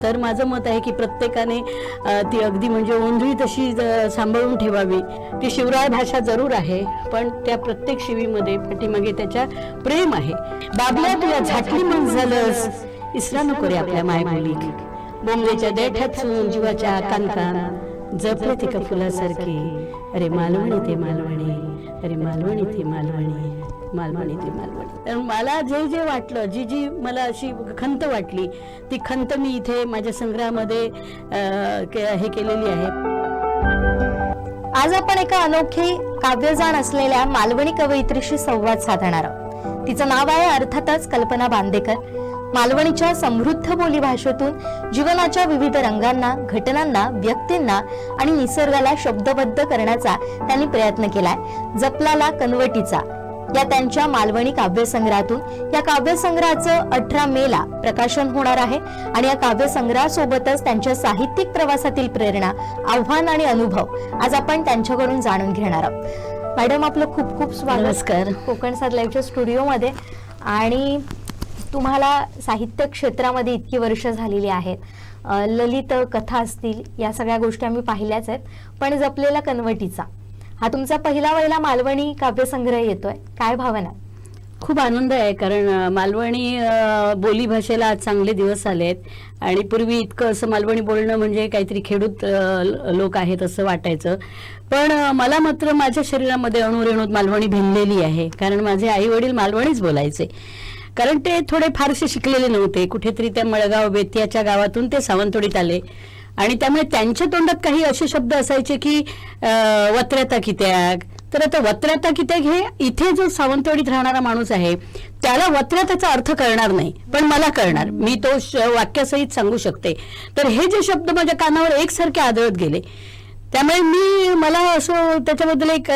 तर माझं मत आहे की प्रत्येकाने ती अगदी म्हणजे ओंजळी तशी सांभाळून ठेवावी। ती शिवराय भाषा जरूर आहे, पण त्या प्रत्येक शिवीमध्ये पाठीमागे त्याच्या प्रेम आहे। बाबल्या तुला झाटली मन झालंस, इसरा नको रे आपल्या मायबोलीक, बोंबलेच्या देठातून जीवाच्या कानकान जपले ती का फुलासारखी, अरे मालवणी ते मालवणी, अरे मालवणी ते मालवणी, मालवणी ते मालवणी। तर मला जे जे वाटलं, जी जी मला अशी खंत वाटली, ती खंत मी इथे माझ्या संग्रहामध्ये हे केलेली आहे। आज आपण एका अनोखी काव्यजाण असलेल्या मालवणी कवयित्रीशी संवाद साधणार आहोत। तिचं नाव आहे अर्थातच कल्पना बांदेकर। मालवणीच्या समृद्ध बोलीभाषेतून जीवनाच्या विविध रंगांना, घटनांना, व्यक्तींना आणि निसर्गाला शब्दबद्ध करण्याचा त्यांनी प्रयत्न केलाय। जपलाला कनवटीचा या त्यांच्या मालवणी काव्यसंग्रहातून या काव्यसंग्रहाचं 18 मेला प्रकाशन होणार आहे आणि या काव्यसंग्रहासोबतच त्यांच्या साहित्यिक प्रवासातील प्रेरणा, आव्हान आणि अनुभव आज आपण त्यांच्याकडून जाणून घेणार आहोत। मॅडम, आपलं खूप खूप स्वागत। नमस्कार। कोकण सात लाईव्हच्या स्टुडिओमध्ये। आणि तुम्हाला साहित्य क्षेत्रामध्ये इतकी वर्ष झालेली आहेत, ललित कथा असतील, या सगळ्या गोष्टी आम्ही पाहिल्याच आहेत, पण जपलेला कनवटीचा हा तुमचा पहिला मालवणी काव्यसंग्रह येतोय, काय भावना? खूप आनंद आहे, कारण मालवणी बोलीभाषेला आज चांगले दिवस आलेत आणि पूर्वी इतकं असं मालवणी बोलणं म्हणजे काहीतरी खेडूत लोक आहेत असं वाटायचं, पण मला मात्र माझ्या शरीरामध्ये अणुरेणूत मालवणी भिनलेली आहे, कारण माझे आई वडील मालवणीच बोलायचे। कारण ते थोडे फारसे शिकलेले नव्हते, कुठेतरी त्या मळगाव बेतियाच्या गावातून ते सावंतवाडीत आले आणि त्यामुळे त्यांच्या तोंडात काही असे शब्द असायचे की वत्र्याता कित्याग, तर आता वत्र्याता कित्याग हे इथे जो सावंतवाडीत राहणारा माणूस आहे त्याला वत्र्याताचा अर्थ कळणार नाही, पण मला कळणार, मी तो वाक्यासहित सांगू शकते। तर हे जे शब्द माझ्या कानावर एकसारखे आदळत गेले, त्यामुळे मला असं त्याच्याबद्दल एक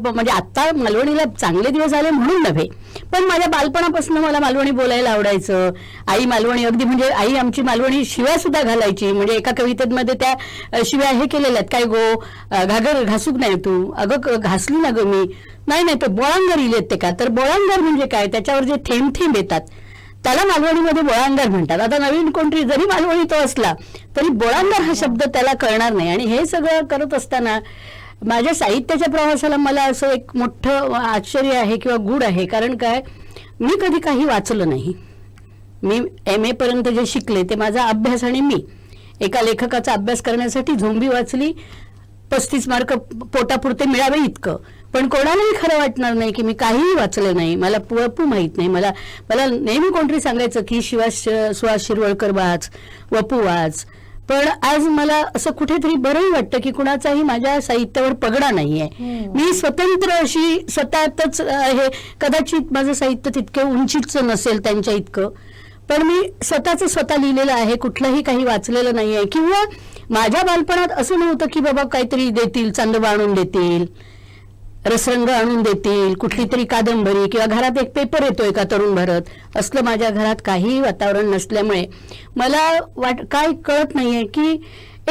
म्हणजे आता मालवणीला चांगले दिवस आले म्हणून नव्हे, पण माझ्या बालपणापासून मला मालवणी बोलायला आवडायचं। आई मालवणी अगदी म्हणजे आई आमची मालवणी शिव्या सुद्धा घालायची, म्हणजे एका कवितेमध्ये त्या शिव्या हे केलेल्या आहेत, काय गो घागर घासूक नाही तू, अगं घासली ना ग मी, नाही तो बोळांगर इलेत ते का, तर बोळांगर म्हणजे काय, त्याच्यावर जे थेंब थेंब येतात त्याला मालवणीमध्ये बोळांगर म्हणतात। आता नवीन कोणतरी जरी मालवणी तो असला तरी बोळांगर हा शब्द त्याला कळणार नाही। आणि हे सगळं करत असताना माझ्या साहित्याच्या प्रवासाला मला असं एक मोठं आश्चर्य आहे किंवा गूढ आहे, कारण काय, मी कधी काही वाचलं नाही। मी MA पर्यंत जे शिकले ते माझा अभ्यास, आणि मी एका लेखकाचा अभ्यास करण्यासाठी झोंबी वाचली, 35 मार्क पोटापुरते मिळावे इतकं, पण कोणालाही खरं वाटणार नाही की मी काहीही वाचलं नाही, मला वपू माहीत नाही। मला नेहमी कोणतरी सांगायचं की सुहास शिरवळकर वाच, वपू वाच, पण आज मला असं कुठेतरी बरंही वाटतं की कुणाचाही माझ्या साहित्यावर पगडा नाहीये। मी स्वतंत्र अशी स्वतःतच हे, कदाचित माझं साहित्य तितकं उंचीचं नसेल त्यांच्या इतकं, पण मी स्वतःच स्वतः लिहिलेलं आहे, कुठलंही काही वाचलेलं नाहीये। किंवा माझ्या बालपणात असं नव्हतं की बाबा काहीतरी देतील, चांदोबा आणून देतील, रसरंग आणून देतील, कुठली तरी कादंबरी, किंवा घरात एक पेपर येतोय का तरुण भारत, असलं माझ्या घरात काहीही वातावरण नसल्यामुळे मला काय कळत नाहीये की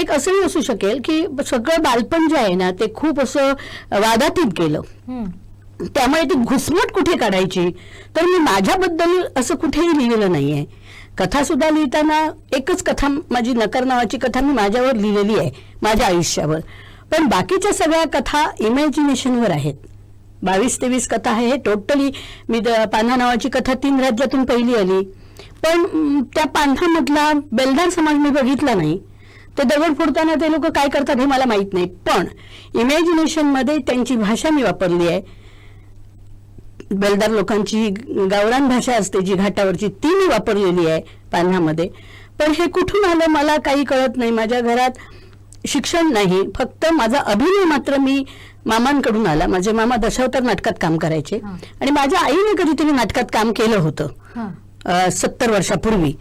एक असंही असू शकेल की सगळं बालपण जे आहे ना ते खूप असं वादातीत गेलं, त्यामुळे ती घुसमट कुठे काढायची, तर मी माझ्याबद्दल असं कुठेही लिहिलेलं नाहीये। कथा सुद्धा लिहिताना एकच कथा, माझी नकार नावाची कथा मी माझ्यावर लिहिलेली आहे, माझ्या आयुष्यावर, पण बाकीच्या सगळ्या कथा इमॅजिनेशनवर आहेत। 22-23 कथा आहे टोटली। मी पान्हा नावाची कथा 3 राज्यातून पहिली आली, पण त्या पान्हामधला बेलदार समाज मी बघितला नाही, ते दगड फोडताना ते लोक काय करतात हे मला माहित नाही, पण इमॅजिनेशन मध्ये त्यांची भाषा मी वापरली आहे। बेलदार लोकांची गावरान भाषा असते जी घाटावरची, ती मी वापरलेली आहे पान्हामध्ये, पण हे कुठून आलं मला काही कळत नाही। माझ्या घरात शिक्षण नाही, फक्त माझा अभिनय मात्र मी मामांकडून आला। माझे मामा दशावतार नाटकात काम करायचे आणि माझ्या आईने कधीतरी नाटकात काम केलं होतं 70 वर्षापूर्वी,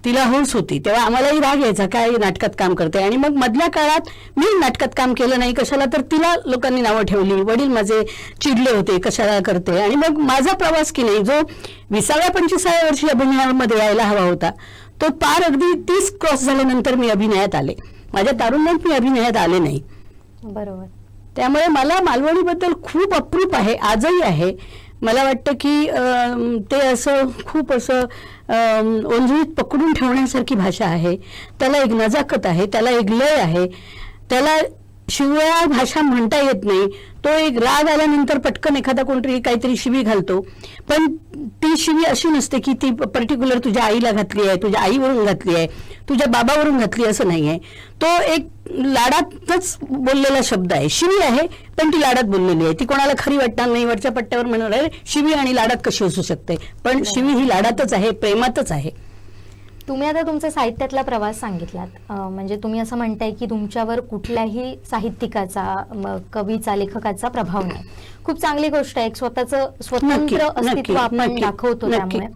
तिला हौस होती, तेव्हा आम्हालाही राग यायचा काय नाटकात काम करते, आणि मग मधल्या काळात मी नाटकात काम केलं नाही, कशाला, तर तिला लोकांनी नावं ठेवली, वडील माझे चिडले होते कशाला करते, आणि मग माझा प्रवास की नाही जो 20व्या-25व्या वर्षी अभिनयामध्ये यायला हवा होता तो पार अगदी 30 क्रॉस झाल्यानंतर मी अभिनयात आले। माझ्या तारुण्यात मी अभिनयात आले नाही, बरोबर। त्यामुळे मला मालवणीबद्दल खूप अप्रूप आहे, आजही आहे। मला वाटतं की ते असं खूप असं ओंजळीत पकडून ठेवण्यासारखी भाषा आहे. त्याला एक नजाकत आहे, त्याला एक लय आहे, त्याला शिव्या भाषा म्हणता येत नाही. तो एक राग आल्यानंतर पटकन एखादा कोणतरी काहीतरी शिवी घालतो, पण ती शिवी अशी नसते की ती पर्टिक्युलर तुझ्या आईला घातली आहे, तुझ्या आईवरून घातली आहे, तुझ्या बाबावरून घातली असं नाही आहे. तो एक लाडातच बोललेला शब्द आहे. शिवी आहे पण ती लाडात बोललेली आहे. ती कोणाला खरी वाटणार नाही. वरच्या पट्ट्यावर म्हणणार आहे शिवी आणि लाडात कशी असू शकते, पण शिवी ही लाडातच आहे, प्रेमातच आहे. तुम्ही आता तुमचा साहित्यातला प्रवास सांगितलात, म्हणजे तुम्ही असं म्हणताय की तुमच्यावर कुठल्याही साहित्यिकाचा, कवीचा, लेखकाचा प्रभाव नाही. खूप चांगली गोष्ट आहे. एक स्वतःचं स्वतंत्र अस्तित्व आपण दाखवतो त्यामुळे.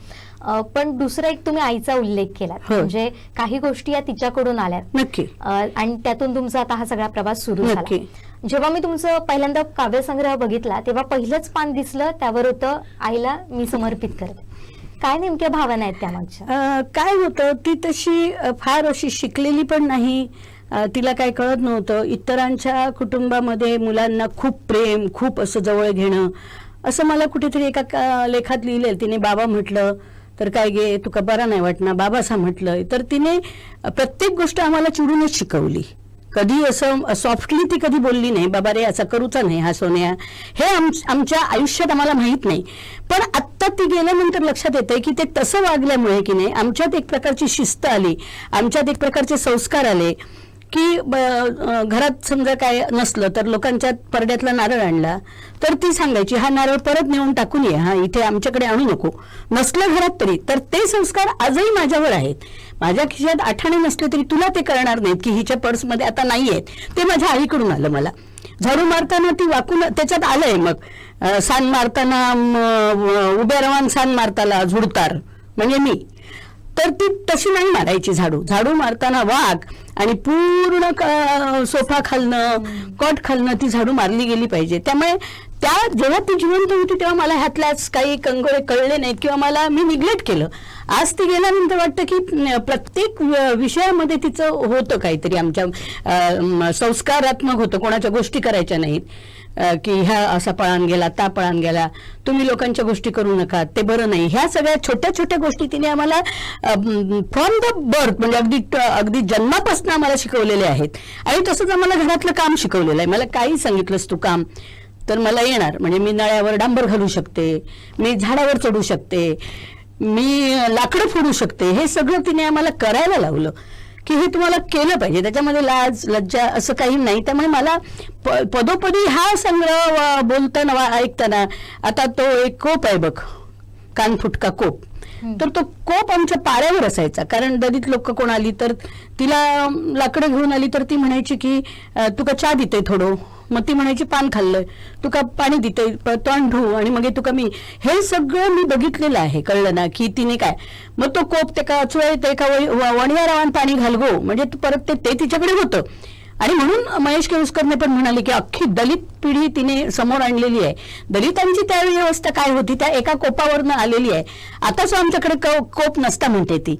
पण दुसरा एक तुम्ही आईचा उल्लेख केला, म्हणजे काही गोष्टी या तिच्याकडून आल्यात. नक्की. आणि त्यातून तुमचा आता हा सगळा प्रवास सुरू झाला. जेव्हा मी तुमचं पहिल्यांदा काव्यसंग्रह बघितला तेव्हा पहिलंच पान दिसलं, त्यावर होतं आईला मी समर्पित करते. काय नेमक्या भावना आहेत त्यामागच्या? काय होतं, ती तशी फार अशी शिकलेली पण नाही. तिला काय कळत नव्हतं. इतरांच्या कुटुंबामध्ये मुलांना खूप प्रेम, खूप असं जवळ घेणं, असं मला कुठेतरी एका लेखात लिहिलेलं. तिने बाबा म्हटलं तर काय गे तुका बरा नाही वाटणार, बाबासा म्हटलं तर तिने प्रत्येक गोष्ट आम्हाला चिडूनच शिकवली. कधी असं सॉफ्टली ती कधी बोलली नाही, बाबा रे असा करूचा नाही हा सोन्या. हे आमच्या आयुष्यात आम्हाला माहित नाही, पण आत्ता ती गेल्यानंतर लक्षात येतंय की ते तसं वागल्यामुळे की नाही आमच्यात एक प्रकारची शिस्त आली, आमच्यात एक प्रकारचे संस्कार आले की घरात समजा काय नसलं तर लोकांच्या परड्यातला नारळ आणला तर ती सांगायची हा नारळ परत नेऊन टाकून ये, हा इथे आमच्याकडे आणू नको. नसलं घरात तरी तर ते संस्कार आजही माझ्यावर आहेत. माझ्या खिशात आठाणे नसले तरी तुला ते करणार नाहीत की हिच्या पर्समध्ये आता नाही आहेत. ते माझ्या आईकडून आलं. मला झाडू मारताना ती वाकून त्याच्यात आलंय. मग सान मारताना उभ्या रवान सान मारताला झुडतार म्हणजे मी, तर ती तशी नाही मारायची. झाडू मारताना वाघ आणि पूर्ण सोफा खालनं कॉट खालनं ती झाडू मारली गेली पाहिजे. त्यामुळे जेव्हा ती जिवंत होती तेव्हा मला ह्यातल्याच काही कंगोळे कळले नाहीत किंवा मी निग्लेक्ट केलं. आज ती गेल्यानंतर वाटतं की प्रत्येक विषयामध्ये तिचं होतं काहीतरी, आमच्या संस्कारात्मक होतं. कोणाच्या गोष्टी करायच्या नाहीत की ह्या असा पळान गेला, ता पळान गेला, तुम्ही लोकांच्या गोष्टी करू नका, ते बरं नाही. ह्या सगळ्या छोट्या छोट्या गोष्टी तिने आम्हाला फ्रॉम द बर्थ म्हणजे अगदी जन्मापासून आम्हाला शिकवलेले आहेत. आणि तसंच आम्हाला घरातलं काम शिकवलेलं आहे. मला काही सांगितलंस तू काम तर मला येणार. म्हणजे मी नळ्यावर डांबर घालू शकते, मी झाडावर चढू शकते, मी लाकडं फोडू शकते. हे सगळं तिने आम्हाला करायला लावलं की हे तुम्हाला केलं पाहिजे. त्याच्यामध्ये लाज लज्जा असं काही नाही. त्यामुळे मला पदोपदी हा संग्रह बोलताना ऐकताना, आता तो एक कोप आहे बघ, कानफुटका कोप, तर तो कोप आमच्या पाऱ्यावर असायचा. कारण दलित लोक कोण आली तर तिला लाकडं घेऊन आली तर ती म्हणायची की तुका चहा देते थोडं, मग ती म्हणायची पान खाल्लंय, तुका पाणी देते तोंड धू, आणि मग तुका मी हे सगळं मी बघितलेलं आहे. कळलं ना की तिने काय, मग तो कोप ते का चुळे ते का वणव्या रावान पाणी घालगो, म्हणजे परत ते तिच्याकडे होतं. आणि म्हणून महेश केळुसकरने पण म्हणाले की अख्खी दलित पिढी तिने समोर आणलेली आहे. दलितांची त्यावेळी अवस्था काय होती त्या एका कोपावरनं आलेली आहे. आता सो आमच्याकडे कोप नसता म्हणते ती.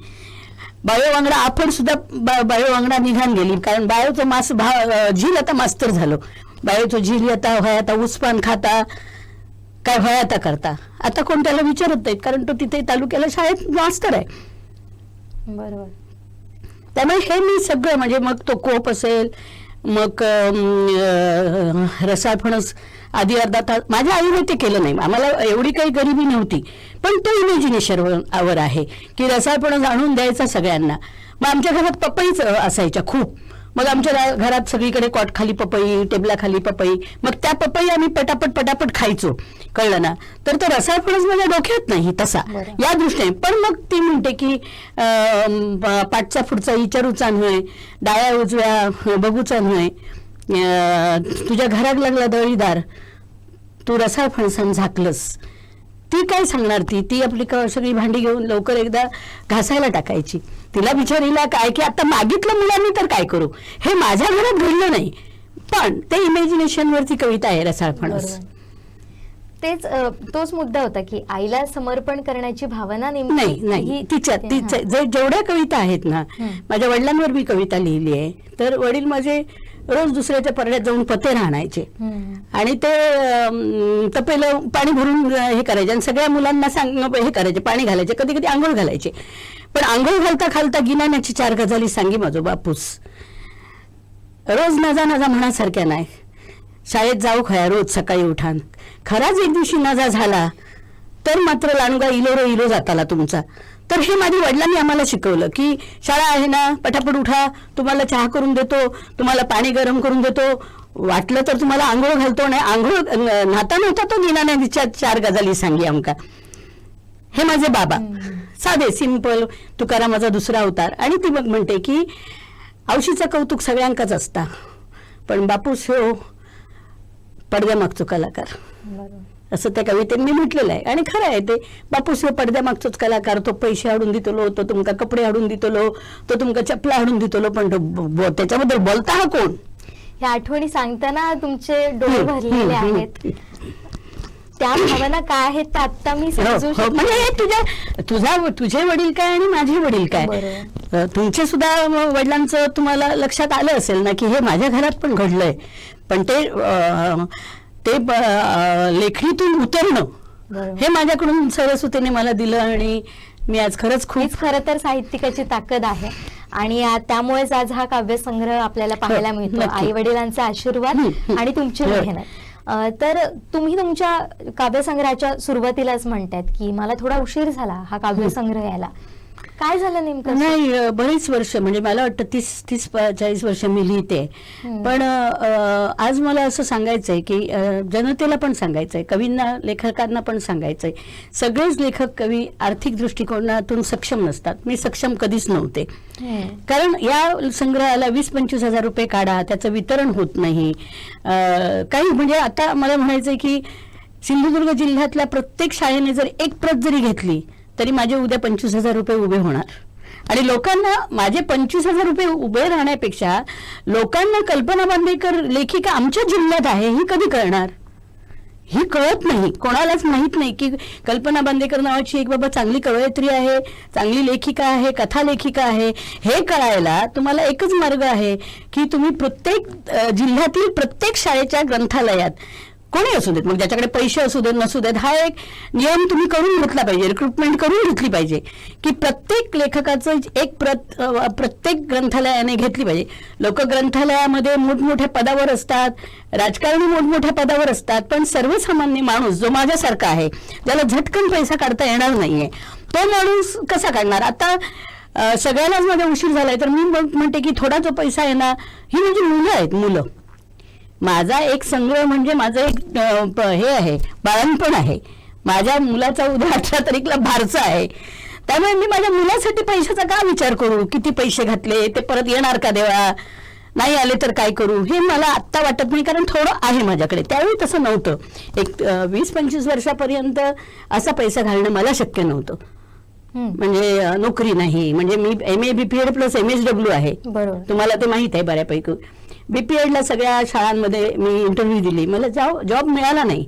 बायो वांगडा आपण सुद्धा बायो वांगडा निघान गेली, कारण बायोचं झील आता मास्तर झालो. बायोचं झील आता उसपान खाता काय आता करता. आता कोण त्याला विचारत नाहीत, कारण तो तिथे तालुक्याला शाळेत मास्तर आहे. बरोबर. त्यामुळे हे मी सगळं म्हणजे मग तो कोप असेल, मग रसाळ फणस आधी अर्धा तास माझ्या आईने ते केलं नाही. आम्हाला एवढी काही गरिबी नव्हती, पण तो इमॅजिनेशनवर आहे की रसाळ फणस आणून द्यायचा सगळ्यांना. मग आमच्या घरात पपईच असायच्या खूप. मग आमच्या घरात सगळीकडे कॉट खाली पपई, टेबलाखाली पपई, मग त्या पपई आम्ही पटापट खायचो. कळलं ना. तर तो रसाळ फणस माझ्या डोक्यात नाही तसा या दृष्टीने. पण मग ती म्हणते की पाठचा पुढचा विचारूचा नव्हे, डाया उजव्या बघूचा नव्हे, तुझ्या घरात लागला दळीदार, तू रसाळ फणसान झाकलंस. ती काय सांगणार, ती आपली सगळी भांडी घेऊन लवकर एकदा घासायला टाकायची. तिला बिचारीला काय की आता मागितलं मुलांनी तर काय करू. हे माझ्या घरात घडलं नाही, पण ते इमॅजिनेशनवरती कविता आहे रसाळ फणस. तेच तोच मुद्दा होता की आईला समर्पण करण्याची भावना नेमकी नाही नाही तिच्या जेवढ्या कविता आहेत ना, माझ्या वडिलांवर मी कविता लिहिली आहे. तर वडील माझे रोज दुसऱ्याच्या परड्यात जाऊन पते राहणायचे आणि ते तपेलं पाणी भरून हे करायचे आणि सगळ्या मुलांना हे करायचे, पाणी घालायचे, कधी कधी आंघोळ घालायचे. पण आंघोळ घालता घालता गिनाण्याची 4 गजाली सांगी माझो बापूस. रोज नाजा नाजा म्हणासारख्या नाही, शाळेत जाऊ खया रोज सकाळी उठान, खराच एक दिवशी नाजा झाला तर मात्र लांडगा इलो रे इलो जाताला तुमचा. तर हे माझ्या वडिलांनी आम्हाला शिकवलं की शाळा आहे ना, पटापट उठा, तुम्हाला चहा करून देतो, तुम्हाला पाणी गरम करून देतो, वाटलं तर तुम्हाला आंघोळ घालतो. नाही आंघोळ न्हाता नव्हता तो गिनाण्याच्या 4 गजाली सांगी आमका. हे माझे बाबा साधे सिंपल, तुकारामाचा दुसरा अवतार. आणि ती मग म्हणते की औशीचं कौतुक सगळ्यांकाच असता, पण बापूस हो पडद्यामागचो कलाकार, असं त्या कवितेने म्हटलेलं आहे. आणि खरं आहे ते. बापूस हो पडद्यामागचोच कलाकार, तो पैसे हाडून दितलो, तो तुमका कपडे हाडून दितलो, तो तुमका चपला हाडून दितलो, पण तो त्याच्याबद्दल बोलता हा कोण? ह्या आठवणी सांगताना तुमचे डोळे भरलेले आहेत. त्या भावना काय आहेत ते आता मी समजू शकते. म्हणजे तुझे वडील काय आणि माझे वडील काय, तुमचे सुद्धा वडिलांचं तुम्हाला लक्षात आलं असेल ना की हे माझ्या घरात पण घडलंय. पण ते लेखणीतून उतरणं हे माझ्याकडून सरस्वतीने मला दिलं आणि मी आज खरंच खूप. खरं तर साहित्यिकाची ताकद आहे आणि त्यामुळेच आज हा काव्यसंग्रह आपल्याला पाहायला मिळतो. आई वडिलांचा आशीर्वाद आणि तुमची मेहनत. तर तुम्ही तुमच्या काव्यसंग्रहाच्या सुरुवातीलाच म्हणतात की मला थोडा उशीर झाला हा काव्यसंग्रह यायला. काय झालं नेमकं? नाही, बरीच वर्ष, म्हणजे मला वाटतं 30-40 वर्ष मी लिहिते. पण आज मला असं सांगायचंय की जनतेला पण सांगायचंय, कवींना लेखकांना पण सांगायचंय, सगळेच लेखक कवी आर्थिक दृष्टिकोनातून सक्षम नसतात. मी सक्षम कधीच नव्हते. कारण या संग्रहाला 20-25 हजार रुपये काढा, त्याचं वितरण होत नाही काही. म्हणजे आता मला म्हणायचंय की सिंधुदुर्ग जिल्ह्यातल्या प्रत्येक शाळेने जर एक प्रत जरी घेतली तरी माझे उद्या 25 हजार रुपये उभे होणार. आणि लोकांना माझे 25 हजार रुपये उभे राहण्यापेक्षा लोकांना कल्पना बांदेकर लेखिका आमच्या जिल्ह्यात आहे ही कधी कळणार? ही कळत नाही, कोणालाच माहित नाही की कल्पना बांदेकर नावाची एक बाबा चांगली कवयित्री आहे, चांगली लेखिका आहे, कथा लेखिका आहे. हे कळायला तुम्हाला एकच मार्ग आहे की तुम्ही प्रत्येक जिल्ह्यातील प्रत्येक शाळेच्या ग्रंथालयात कोणी असू देत, मग ज्याच्याकडे पैसे असू देत नसू देत, हा एक नियम तुम्ही करून घेतला पाहिजे, रिक्रुटमेंट करून घेतली पाहिजे की प्रत्येक लेखकाचं एक प्रत प्रत्येक ग्रंथालयाने घेतली पाहिजे. लोक ग्रंथालयामध्ये मोठमोठ्या पदावर असतात, राजकारणी मोठमोठ्या पदावर असतात, पण सर्वसामान्य माणूस जो माझ्यासारखा आहे, ज्याला झटकन पैसा काढता येणार नाहीये, तो माणूस कसा काढणार? आता सगळ्यांनाच माझा उशीर झालाय तर मी म्हणते की थोडा जो पैसा आहे ना, ही म्हणजे मुलं आहेत, मुलं. माझा एक संग्रह म्हणजे माझं एक हे आहे, बाळणपण आहे. माझ्या मुलाचा उद्या 18 तारीखला बारसा आहे, त्यामुळे मी माझ्या मुलासाठी पैशाचा का विचार करू? किती पैसे घातले, ते परत येणार का देवा? नाही आले तर काय करू? हे मला आत्ता वाटत नाही, कारण थोडं आहे माझ्याकडे. त्यावेळी तसं नव्हतं. एक 20-25 वर्षापर्यंत असा पैसा घालणं मला शक्य नव्हतं. म्हणजे नोकरी नाही, म्हणजे मी MA BPEd प्लस MSW आहे, तुम्हाला ते माहित आहे बऱ्यापैकी. BPEdला सगळ्या शाळांमध्ये मी इंटरव्ह्यू दिली, मला जॉब मिळाला नाही.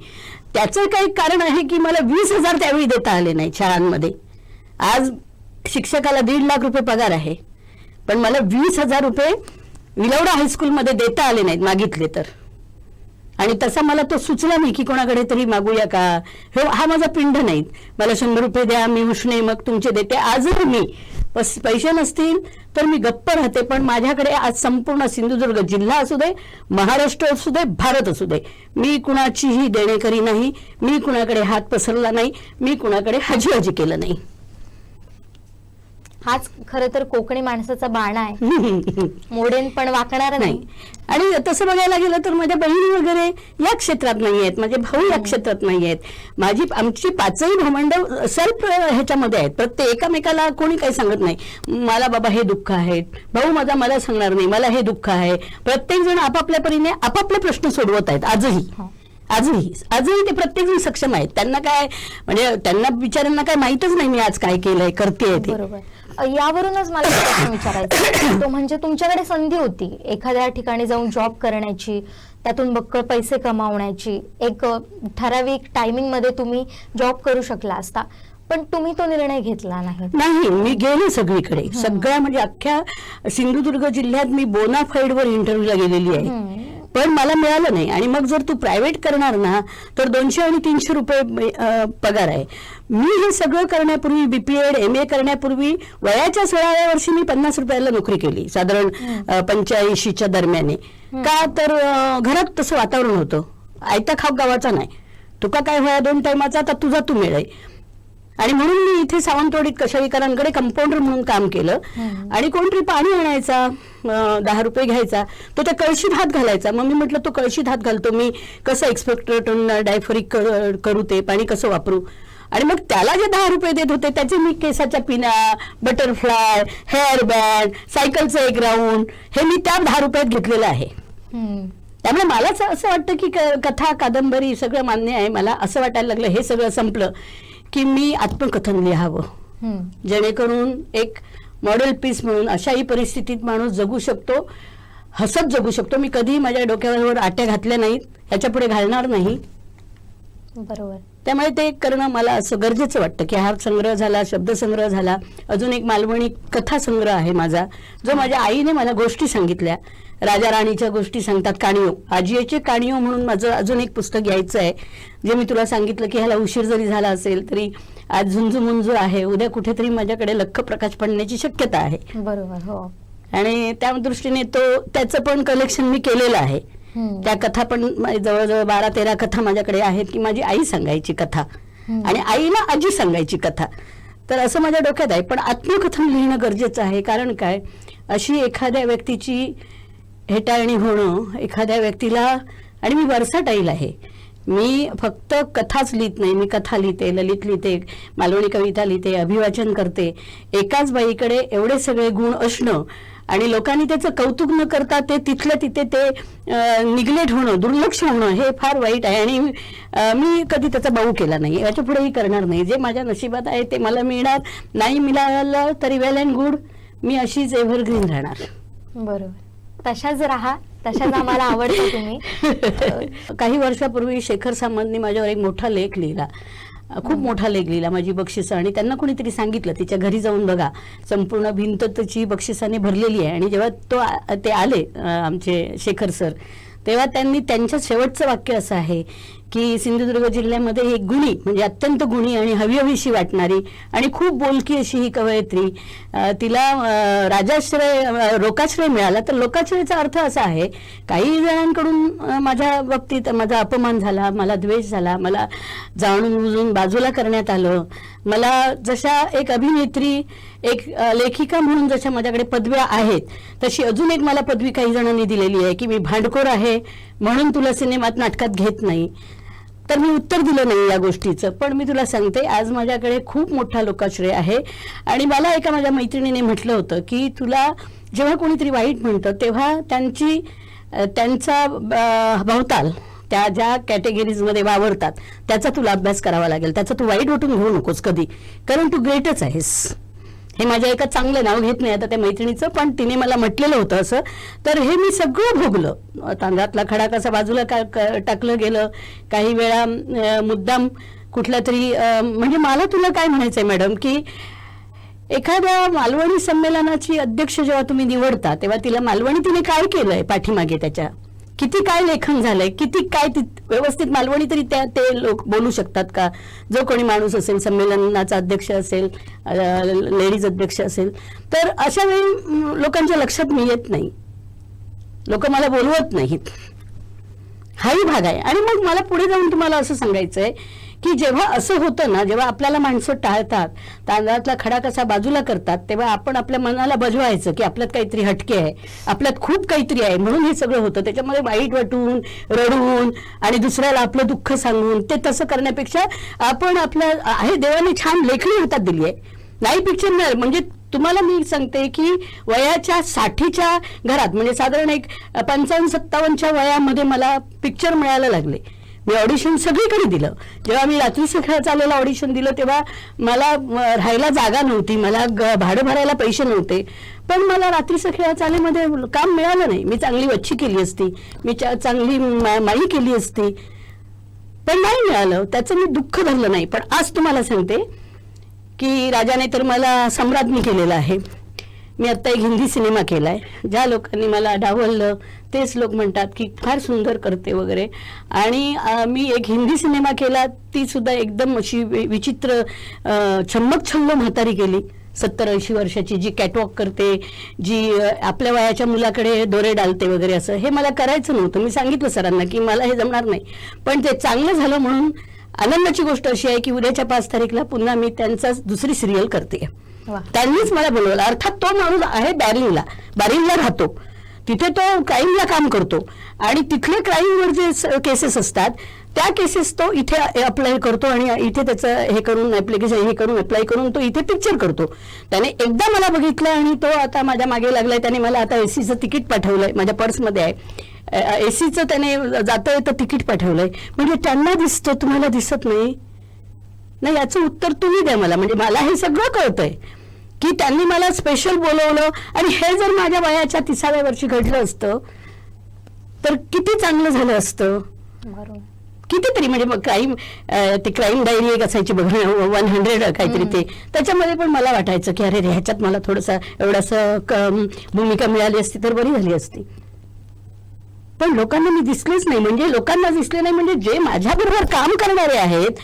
त्याचं काही कारण आहे की मला 20,000 त्यावेळी देता आले नाही शाळांमध्ये. आज शिक्षकाला 1.5 लाख रुपये पगार आहे, पण मला 20,000 रुपये विलवडा हायस्कूलमध्ये देता आले नाहीत, मागितले तर. आणि तसा मला तो सुचला नाही की कोणाकडे तरी मागूया का. हा माझा पिंड नाहीत. मला 100 रुपये द्या, मी उष्णे मग तुमचे देते. आजही मी पैसे नसतील तर मी गप्प राहते, पण माझ्याकडे आज संपूर्ण सिंधुदुर्ग जिल्हा असू दे, महाराष्ट्र असू दे, भारत असू दे, मी कुणाचीही देणेकरी नाही, मी कुणाकडे हात पसरला नाही, मी कुणाकडे हाजी केलं नाही. हाच खरं तर कोकणी माणसाचा बाणा आहे, मोडेन पण वाकणार नाही. आणि तसं बघायला गेलं तर माझ्या बहिणी वगैरे या क्षेत्रात नाही आहेत, माझे भाऊ या क्षेत्रात नाही आहेत. आमची 5ही भावंड सेल्फ ह्याच्यामध्ये आहेत. प्रत्येक एकामेकाला कोणी काही सांगत नाही, मला बाबा हे दुःख आहे, भाऊ माझा मला सांगणार नाही मला हे दुःख आहे. प्रत्येक जण आपापल्या परीने आपापले प्रश्न सोडवत आहेत. आजही ते प्रत्येक जण सक्षम आहेत. त्यांना काय म्हणजे त्यांना बिचाऱ्यांना काय माहितच नाही मी आज काय केलंय, करतेय ते. यावरूनच मला एक प्रश्न विचारायचा तो म्हणजे तुमच्याकडे संधी होती एखाद्या ठिकाणी जाऊन जॉब करण्याची, त्यातून बक्कळ पैसे कमावण्याची, एक ठराविक टायमिंग मध्ये तुम्ही जॉब करू शकला असता, पण तुम्ही तो निर्णय घेतला नाही. मी गेले सगळीकडे, सगळ्या म्हणजे अख्ख्या सिंधुदुर्ग जिल्ह्यात मी बोनाफाईड वर इंटरव्ह्यूला गेलेली आहे, पण मला मिळालं नाही. आणि मग जर तू प्रायव्हेट करणार ना तर 200 आणि 300 रुपये पगार आहे. मी हे सगळं करण्यापूर्वी BPEd MA करण्यापूर्वी वयाच्या 16व्या वर्षी मी 50 रुपयाला नोकरी केली, साधारण 85च्या दरम्याने. का तर घरात तसं वातावरण होतं, आयता खाऊ गावाचा नाही, तुका काय व्हाया 2 टायमाचा, तर तुझा तू मिळाय. आणि म्हणून मी इथे सावंतवाडीत कशाळीकरांकडे कंपाऊंडर म्हणून काम केलं. आणि कोणतरी पाणी आणायचा, 10 रुपये घ्यायचा, तो त्या कळशीत हात घालायचा. मग मी म्हटलं तो कळशीत हात घालतो, मी कसं एक्सपेक्टोरेटून डायफरिक करू, ते पाणी कसं वापरू. आणि मग त्याला जे 10 रुपये देत होते त्याचे मी केसाच्या पिना, बटरफ्लाय, हेअर बँड, सायकलचं 1 राऊंड हे मी त्या 10 रुपयात घेतलेलं आहे. त्यामुळे मला असं वाटतं की कथा कादंबरी सगळं मान्य आहे. मला असं वाटायला लागलं हे सगळं संपलं की मी आत्मकथन लिहावं, जेणेकरून एक मॉडेल पीस म्हणून अशाही परिस्थितीत माणूस जगू शकतो, हसत जगू शकतो. मी कधी माझ्या डोक्यावर आट्या घातल्या नाहीत, याच्या पुढे घालणार नाही. बरोबर. त्यामुळे ते करणं मला असं गरजेचं वाटतं की हा संग्रह झाला, शब्दसंग्रह झाला, अजून एक मालवणी कथा संग्रह आहे माझा, जो माझ्या आईने मला गोष्टी सांगितल्या, राजा राणीच्या गोष्टी सांगतात, काणियो, आजीचे काणियो म्हणून माझं अजून एक पुस्तक यायचं आहे, जे मी तुला सांगितलं की ह्याला उशीर जरी झाला असेल तरी आज झुंजू मुंजू आहे, उद्या कुठेतरी माझ्याकडे लख्ख प्रकाश पडण्याची शक्यता आहे. बरोबर. हो. आणि त्या दृष्टीने त्याचं पण कलेक्शन मी केलेलं आहे. त्या कथा पण जवळजवळ 12-13 कथा माझ्याकडे आहेत की माझी आई सांगायची कथा आणि आईला आजी सांगायची कथा. तर असं माझ्या डोक्यात आहे. पण आत्मकथन लिहिणं गरजेचं आहे, कारण काय, अशी एखाद्या व्यक्तीची हेटाळणी होणं एखाद्या व्यक्तीला, आणि मी वर्साटाईल आहे, मी फक्त कथाच लिहित नाही, मी कथा लिहिते, ललित लिहिते, मालवणी कविता लिहिते, अभिवाचन करते. एकाच बाईकडे एवढे सगळे गुण असणं आणि लोकांनी त्याचं कौतुक न करता ते तिथल्या तिथे ते निग्लेक्ट होणं, दुर्लक्ष होणं हे फार वाईट आहे. आणि मी कधी त्याचा बाऊ केला नाही, याच्या पुढेही करणार नाही. जे माझ्या नशिबात आहे ते मला मिळणार, नाही मिळालं तरी वेल अँड गुड, मी अशीच एव्हरग्रीन राहणार. बरोबर. तशाच राहा, तशाच आम्हाला आवडतं तुम्ही. काही वर्षापूर्वी शेखर सामंतनी माझ्यावर एक मोठा लेख लिहिला, खूप मोठा लेख लिहिला, माझी बक्षिसं. आणि त्यांना कोणीतरी सांगितलं तिच्या घरी जाऊन बघा, संपूर्ण भिंत त्याची बक्षिसाने भरलेली आहे. आणि जेव्हा ते आले आमचे शेखर सर, तेव्हा त्यांनी त्यांच्या शेवटचं वाक्य असं आहे की सिंधुदुर्ग जिल्ह्यामध्ये एक गुणी, म्हणजे अत्यंत गुणी आणि हवीहवीशी वाटणारी आणि खूप बोलकी अशी ही कवयित्री, तिला राजाश्रय, लोकाश्रय मिळाला. तर लोकाश्रयचा अर्थ असा आहे, काही जणांकडून माझ्या बाबतीत माझा अपमान झाला, मला द्वेष झाला, मला जाणून बुजून बाजूला करण्यात आलं. मला जशा एक अभिनेत्री, एक लेखिका म्हणून जशा माझ्याकडे पदव्या आहेत, तशी अजून एक मला पदवी काही जणांनी दिलेली आहे की मी भांडखोर आहे म्हणून तुला सिनेमात, नाटकात घेत नाही. तर मी उत्तर दिलं नाही या गोष्टीचं. पण मी तुला सांगते, आज माझ्याकडे खूप मोठा लोकाश्रय आहे. आणि मला एका माझ्या मैत्रिणीने म्हटलं होतं की तुला जेव्हा कोणीतरी वाईट म्हणतं तेव्हा त्यांचा भवताल, त्या ज्या कॅटेगरीजमध्ये वावरतात त्याचा तुला अभ्यास करावा लागेल, त्याचा तू वाईट वाटून घेऊ नकोस कधी, कारण तू ग्रेटच आहेस. हे माझ्या एका चांगलं नाव घेत नाही आता त्या मैत्रिणीचं, पण तिने मला म्हटलेलं होतं असं. तर हे मी सगळं भोगलं. तांदळातला खडा कसा बाजूला टाकलं गेलं, काही वेळा मुद्दाम कुठला तरी, म्हणजे मला तुला काय म्हणायचंय मॅडम, की एखाद्या मालवणी संमेलनाची अध्यक्ष जेव्हा तुम्ही निवडता तेव्हा तिला मालवणी तिने काय केलंय पाठीमागे, त्याच्या किती काय लेखन झालंय, किती काय व्यवस्थित मालवणी तरी ते लोक बोलू शकतात का, जो कोणी माणूस असेल, संमेलनाचा अध्यक्ष असेल, लेडीज अध्यक्ष असेल. तर अशा वेळी लोकांच्या लक्षात मी येत नाही, लोक मला बोलवत नाहीत, हाही भाग आहे. आणि मग मला पुढे जाऊन तुम्हाला असं सांगायचंय की जेव्हा असं होतं ना, जेव्हा आपल्याला माणसं टाळतात, तांदळातला खडा कसा बाजूला करतात, तेव्हा आपण आपल्या मनाला बजवायचं की आपल्यात काहीतरी हटके आहे, आपल्यात खूप काहीतरी आहे, म्हणून हे सगळं होतं. त्याच्यामध्ये वाईट वाटून, रडून आणि दुसऱ्याला आपलं दुःख सांगून ते तसं करण्यापेक्षा आपण आपल्या आहे, देवाने छान लेखणी हातात दिली आहे, नाही पिक्चर नाही. म्हणजे तुम्हाला मी सांगते की वयाच्या 60च्या घरात, म्हणजे साधारण एक 55-57च्या वयामध्ये मला पिक्चर मिळायला लागले. मी ऑडिशन सगळीकडे दिलं. जेव्हा मी रात्री सकाळ चालेलं ऑडिशन दिलं तेव्हा मला राहायला जागा नव्हती, मला भाडं भरायला पैसे नव्हते, पण मला रात्री सकाळ चालेमध्ये काम मिळालं नाही. मी चांगली वच्छी केली असती, मी चांगली माई केली असती, पण नाही मिळालं. त्याचं मी दुःख धरलं नाही. पण आज तुम्हाला सांगते की राजाने तर मला सम्राज्ञी केलेलं आहे. मी आत्ता एक हिंदी सिनेमा केलाय. ज्या लोकांनी मला डावललं तेच लोक म्हणतात की फार सुंदर करते वगैरे. आणि मी एक हिंदी सिनेमा केला, ती सुद्धा एकदम अशी विचित्र छम्मक छल्लो म्हातारी केली, 70-80 वर्षाची, जी कॅटवॉक करते, जी आपल्या वयाच्या मुलाकडे दोरे डालते वगैरे. असं हे मला करायचं नव्हतं. मी सांगितलं सरांना की मला हे जमणार नाही, पण ते चांगलं झालं. म्हणून आनंदाची गोष्ट अशी आहे की उद्याच्या 5 तारीखला पुन्हा मी त्यांचा दुसरी सिरियल करते. त्यांनीच मला बोलवलं. अर्थात तो माणूस आहे बॅरिंगला राहतो, तिथे तो क्राईमला काम करतो आणि तिथले क्राईमवर जे केसेस असतात त्या केसेस तो इथे अप्लाय करतो आणि इथे त्याचं हे करून ऍप्लिकेशन हे करून अप्लाय करून तो इथे पिक्चर करतो. त्याने एकदा मला बघितलं आणि तो आता माझ्या मागे लागलाय. त्याने मला आता एसीचं तिकीट पाठवलंय, माझ्या पर्समध्ये आहे एसीचं, त्याने जाता येतं तिकीट पाठवलंय. म्हणजे त्यांना दिसतं, तुम्हाला दिसत नाही ना. याचं उत्तर तुम्ही द्या मला. म्हणजे मला हे सगळं कळतंय की त्यांनी मला स्पेशल बोलवलं आणि हे जर माझ्या वयाच्या 30व्या वर्षी घडलं असतं तर किती चांगलं झालं असतं. कितीतरी म्हणजे मग क्राईम, ते क्राईम डायरी एक असायची बघ, 100 काहीतरी, ते त्याच्यामध्ये पण मला वाटायचं की अरे ह्याच्यात मला थोडंसं एवढंसं भूमिका मिळाली असती तर बरी झाली असती. पण लोकांना मी दिसलेच नाही. म्हणजे लोकांना दिसले नाही म्हणजे जे माझ्याबरोबर काम करणारे आहेत.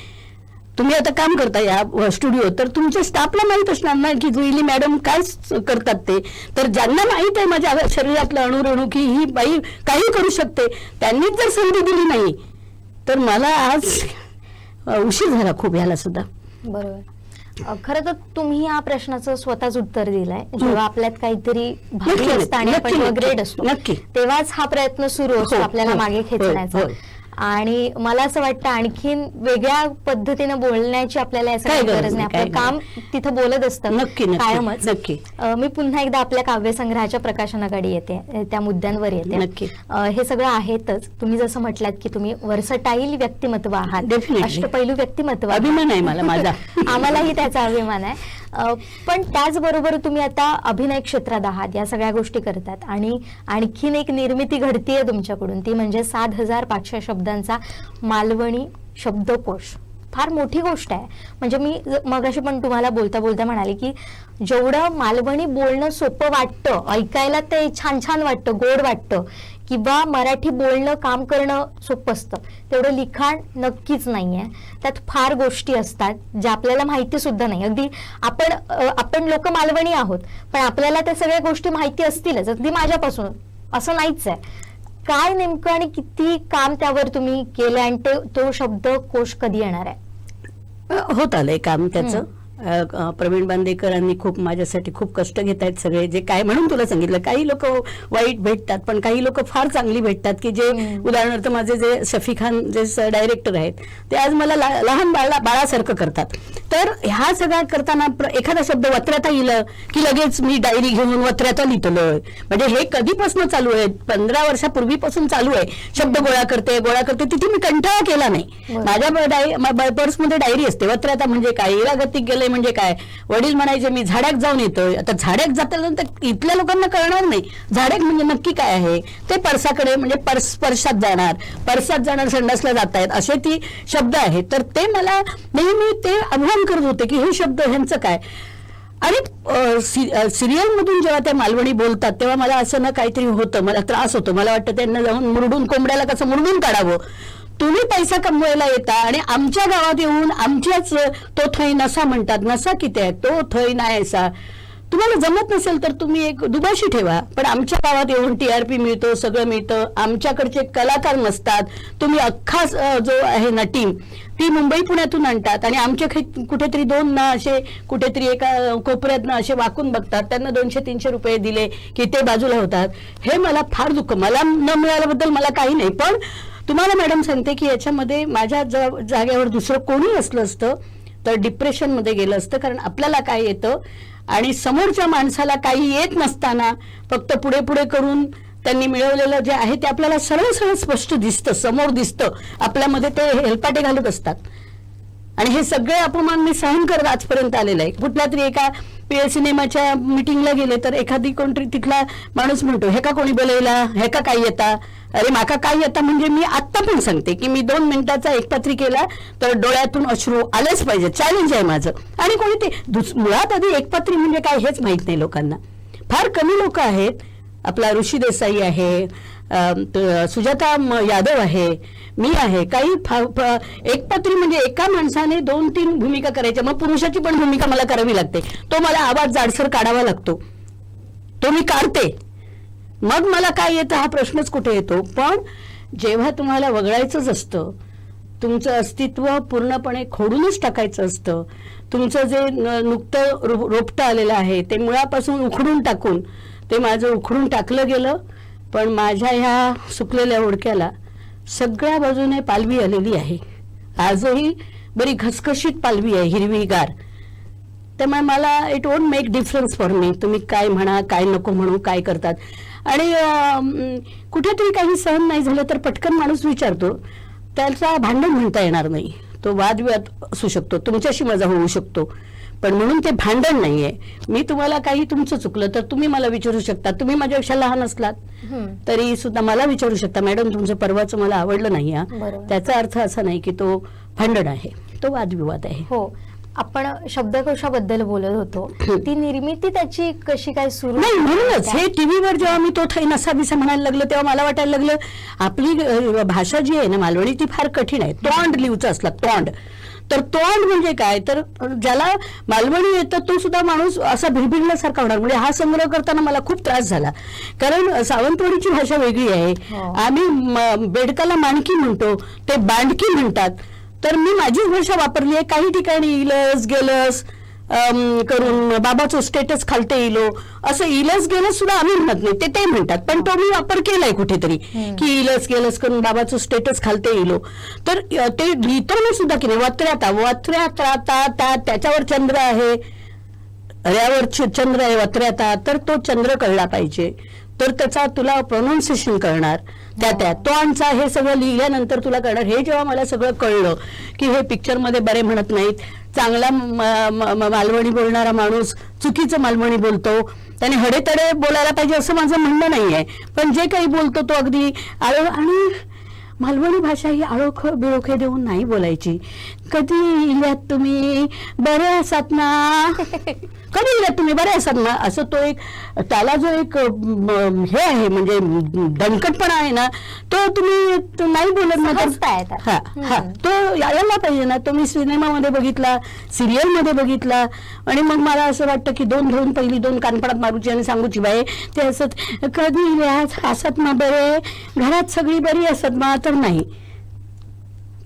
तुम्ही आता काम करता या स्टुडिओ, तर तुमच्या स्टाफला माहीत असणार ना की जुईली मॅडम काय करतात ते. तर ज्यांना माहीत आहे माझ्या शरीरातलं अणुरेणू की ही बाई काही करू शकते, त्यांनीच जर संधी दिली नाही तर मला आज उशीर झाला खूप ह्याला सुद्धा. बरोबर. खरं तर तुम्ही या प्रश्नाचं स्वतःच उत्तर दिलंय. जेव्हा आपल्यात काहीतरी भारी असतं आणि आपण ग्रेड असतो तेव्हाच हा प्रयत्न सुरू असतो आपल्याला मागे खेचण्याचा. आणि मला असं वाटतं आणखीन वेगळ्या पद्धतीने बोलण्याची आपल्याला यासाठी गरज नाही. आपलं काम तिथं बोलत असतं कायमच. मी पुन्हा एकदा आपल्या काव्यसंग्रहाच्या प्रकाशनाकडे येते, त्या मुद्द्यांवर येते. हे सगळं आहेतच. तुम्ही जसं म्हटलात की तुम्ही वर्सटाईल व्यक्तिमत्व आहात, अष्टपैलू व्यक्तिमत्व. अभिमान आहे मला माझा. आम्हालाही त्याचा अभिमान आहे. पण त्याचबरोबर तुम्ही आता अभिनय क्षेत्रात आहात, या सगळ्या गोष्टी करतात आणि आणखीन एक निर्मिती घडतीये तुमच्याकडून, ती म्हणजे 7,500 शब्दांचा मालवणी शब्दकोश. फार मोठी गोष्ट आहे. म्हणजे मी मगाशी पण तुम्हाला बोलता बोलता म्हणाले की जेवढं मालवणी बोलणं सोपं वाटतं, ऐकायला ते छान छान वाटतं, गोड वाटतं, किंवा मराठी बोलणं काम करणं सोपं असतं, तेवढं लिखाण नक्कीच नाहीये. त्यात फार गोष्टी असतात ज्या आपल्याला माहिती सुद्धा नाही. अगदी आपण लोक मालवणी आहोत पण आपल्याला त्या सगळ्या गोष्टी माहिती असतीलच, अगदी माझ्यापासून असं नाहीच आहे. काय नेमकं आणि किती काम त्यावर तुम्ही केलं आणि तो शब्दकोश कधी येणार आहे? होत आलंय काम त्याचं. प्रवीण बांदेकरांनी खूप माझ्यासाठी खूप कष्ट घेत आहेत सगळे. जे काय म्हणून तुला सांगितलं, काही लोक वाईट भेटतात पण काही लोक फार चांगली भेटतात की जे उदाहरणार्थ माझे जे शफी खान जे डायरेक्टर आहेत ते आज मला लहान बाळासारखं करतात. तर ह्या सगळ्या करताना एखादा शब्द वत्र्याता येईल की लगेच मी डायरी घेऊन वत्र्याता लिहितलोय. म्हणजे हे कधीपासून चालू आहे, 15 वर्षापूर्वीपासून चालू आहे. शब्द गोळा करते तिथे मी कंटाळा केला नाही. माझ्या पर्समध्ये डायरी असते. वत्र्याता म्हणजे काय, इरागतिक गेले म्हणजे काय. वडील म्हणायचे मी झाड्यात जाऊन येतोय. आता झाड्यात जातानंतर इथल्या लोकांना कळणार नाही झाड्यात म्हणजे नक्की काय आहे. ते परसाकडे म्हणजे परसात जाणार संडासला जात आहेत असे ती शब्द आहेत. तर ते मला नेहमी ते आव्हान करत होते की हे शब्द ह्यांचं काय. आणि सिरियल मधून जेव्हा त्या मालवणी बोलतात तेव्हा मला असं ना काहीतरी होतं, मला त्रास होतो. मला वाटतं त्यांना जाऊन मुरडून, कोंबड्याला कसं मुरडून काढावं. तुम्ही पैसा कमवायला येता आणि आमच्या गावात येऊन आमच्याच तो थै नसा म्हणतात. नसा किती आहे, तो थै नाही असा. तुम्हाला जमत नसेल तर तुम्ही एक दुभाषी ठेवा, पण आमच्या गावात येऊन TRP मिळतो, सगळं मिळतं. आमच्याकडचे कलाकार नसतात. तुम्ही अख्खा जो आहे ना टीम ती मुंबई पुण्यातून आणतात आणि आमच्या कुठेतरी 2 ना असे कुठेतरी एका कोपऱ्यात ना असे वाकून बघतात. त्यांना 200-300 रुपये दिले की ते बाजूला होतात. हे मला फार दुःख. मला न मिळाल्याबद्दल मला काही नाही, पण तुम्हाला मॅडम सांगते की याच्यामध्ये माझ्या जागेवर दुसरं कोणी असलं असतं तर डिप्रेशनमध्ये गेलं असतं. कारण आपल्याला काय येतं आणि समोरच्या माणसाला काही येत नसताना फक्त पुढे पुढे करून त्यांनी मिळवलेलं जे आहे ते आपल्याला सरळ सरळ स्पष्ट दिसतं, समोर दिसतं. आपल्यामध्ये ते हेलपाटे घालत असतात आणि हे सगळे अपमान मी सहन करत आजपर्यंत आलेलं आहे. कुठल्या तरी एका सिनेमाच्या मिटिंगला गेले तर एखादी कोणतरी तिथला माणूस म्हणतो, हे का कोणी बोलायला, हे का काय येता, अरे माका काय येता. म्हणजे मी आत्ता पण सांगते की मी 2 मिनिटाचा एकपात्री केला तर डोळ्यातून अश्रू आलेच पाहिजे, चॅलेंज आहे माझं. आणि कोणी ते मुळात आधी एकपात्री म्हणजे काय हेच माहित नाही लोकांना. फार कमी लोक आहेत. आपला ऋषी देसाई आहे, सुजाता यादव आहे, मी आहे. काही एकपात्री म्हणजे एका माणसाने 2-3 भूमिका करायच्या. मग पुरुषाची पण भूमिका मला करावी लागते. तो मला आवाज जाडसर काढावा लागतो, तो मी काढते. मग मला काय येतं हा प्रश्नच कुठे येतो. पण जेव्हा तुम्हाला वगळायचंच असतं, तुमचं अस्तित्व पूर्णपणे खोडूनच टाकायचं असतं, तुमचं जे नुकतं रोपटं आलेलं आहे ते मुळापासून उखडून टाकून, ते माझं उखडून टाकलं गेलं. पण माझ्या ह्या सुकलेल्या ओढक्याला सगळ्या बाजूने पालवी आलेली आहे. आजही बरी घसघशीत पालवी आहे, हिरवीगार. त्यामुळे मला it won't make difference for me, तुम्ही काय म्हणा, काय नको म्हणू, काय करतात. आणि कुठेतरी काही सहन नाही झालं तर पटकन माणूस विचारतो, त्याचा भांडण म्हणता येणार नाही, तो वादविवाद असू शकतो, तुमच्याशी माझा होऊ शकतो, पण म्हणून ते भांडण नाहीये. मी तुम्हाला काही तुमचं चुकलं तर तुम्ही मला विचारू शकता. तुम्ही माझ्यापेक्षा लहान असलात तरी सुद्धा मला विचारू शकता, मॅडम तुमचं परवाचं मला आवडलं नाही. त्याचा अर्थ असा नाही की तो भांडण आहे, तो वादविवाद आहे. हो, आपण शब्दकोशाबद्दल बोलत होतो. ती निर्मिती त्याची कशी काय सुरू नाही. म्हणूनच हे टीव्हीवर जेव्हा मी तो थै नसा बिसा म्हणायला लागलो तेव्हा मला वाटायला लागलं आपली भाषा जी आहे ना मालवणी ती फार कठीण आहे. तोंड लिहूचं असला, तोंड. तर तोंड म्हणजे काय, तर ज्याला मालवणी येतं तो सुद्धा माणूस असा भिरभिरल्यासारखा होणार. म्हणजे हा संग्रह करताना मला खूप त्रास झाला, कारण सावंतवाडीची भाषा वेगळी आहे. आम्ही बेडकाला माणकी म्हणतो, ते बांडकी म्हणतात. तर मी माझीच भाषा वापरली आहे. काही ठिकाणी इलस गेलस करून बाबाचं स्टेटस खालते इलो, असं इलस गेलस सुद्धा आम्ही म्हणत नाही, ते म्हणतात. पण तो मी वापर केलाय कुठेतरी की इलस गेलस करून बाबाचं स्टेटस खालते इलो. तर ते लिहितो मी सुद्धा की नाही, वत्र्याता त्याच्यावर चंद्र आहे, रयावर चंद्र आहे, वत्र्याता. तर तो चंद्र कळला पाहिजे, तर त्याचा तुला प्रोनाऊन्सिएशन कळणार. त्या तोंडचा हे सगळं लिहिल्यानंतर तुला कळणार. हे जेव्हा मला सगळं कळलं की हे पिक्चरमध्ये बरे म्हणत नाहीत, चांगला मालवणी बोलणारा माणूस चुकीचं मालवणी बोलतो, त्याने हडेतडे बोलायला पाहिजे असं माझं म्हणणं नाहीये. पण जे काही बोलतो तो अगदी आणि मालवणी भाषा ही आळोख बिळोखे देऊन नाही बोलायची. कधी इल्यात तुम्ही बरे असात ना, कधी इल्यात तुम्ही बरे असात ना, असं तो एक त्याला जो एक हे आहे म्हणजे दणकटपणा आहे ना, तो तुम्ही नाही बोलत ना. तो यायला पाहिजे ना. तो मी सिनेमामध्ये बघितला, सिरियलमध्ये बघितला. आणि मग मला असं वाटतं की 2 घेऊन पहिली 2 कानपडात मारूची आणि सांगूची बाई ते असत कधी इल्यात असत ना बरे, घरात सगळी बरी असत ना, तर नाही.